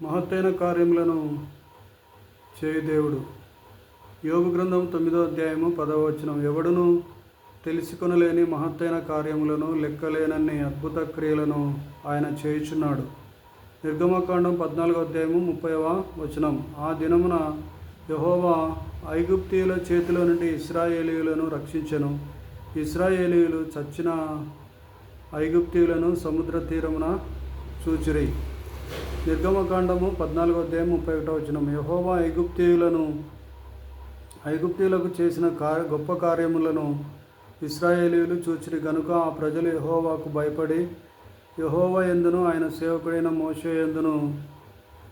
మహత్తైన కార్యములను చేయు దేవుడు. యోబు గ్రంథం 9వ అధ్యాయము 10వ వచనం. ఎవడును తెలుసుకొనలేని మహత్తైన కార్యములను, లెక్కలేనన్ని అద్భుత క్రియలను ఆయన చేయుచున్నాడు. నిర్గమకాండం 14వ అధ్యాయము 30వ వచనం. ఆ దినమున యెహోవా ఐగుప్తీయుల చేతిలో నుండి ఇశ్రాయేలీయులను రక్షించెను. ఇశ్రాయేలీయులు చచ్చిన ఐగుప్తీయులను సముద్ర తీరమున చూచిరి. నిర్గమకాండము 14వ అధ్యాయం 31వ వచనం. యెహోవా ఐగుప్తీయులకు చేసిన గొప్ప కార్యములను ఇశ్రాయేలీయులు చూచిరి గనుక ఆ ప్రజలు యెహోవాకు భయపడి యెహోవా యందును ఆయన సేవకుడైన మోషే యందును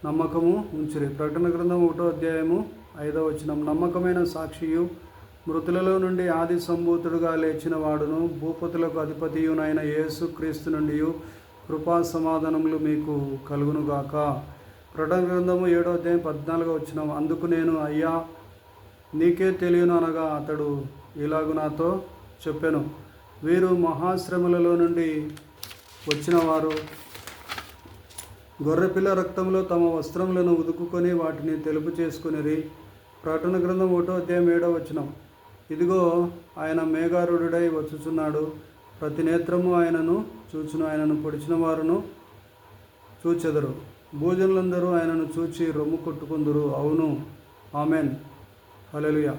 నమ్మకము ఉంచిరి. ప్రకటన గ్రంథం 1వ అధ్యాయము 5వ వచనం. నమ్మకమైన సాక్షియు, మృతులలో నుండి ఆది సంభూతుడుగా లేచిన వాడును, భూపతులకు అధిపతియునైన యేసు క్రీస్తు నుండి కృపా సమాధానములు మీకు కలుగునుగాక. ప్రకటన గ్రంథము 7వ అధ్యాయం 14వ వచనం. అందుకు నేను, అయ్యా నీకే తెలియను అనగా అతడు ఇలాగు నాతో చెప్పెను, వీరు మహాశ్రమలలో నుండి వచ్చిన వారు, గొర్రెపిల్ల రక్తంలో తమ వస్త్రములను ఉదుకుకొని వాటిని తెలుపు చేసుకునిరి. ప్రకటన గ్రంథం 1వ అధ్యాయం 7వ వచనం. ఇదిగో ఆయన మేఘారూఢుడై వచ్చుచున్నాడు, ప్రతి నేత్రము ఆయనను చూచును, ఆయనను పొడిచిన వారును చూచెదరు, భూజనులందరూ ఆయనను చూచి రొమ్ము కొట్టుకుందురు. అవును, ఆమెన్, హల్లెలూయా.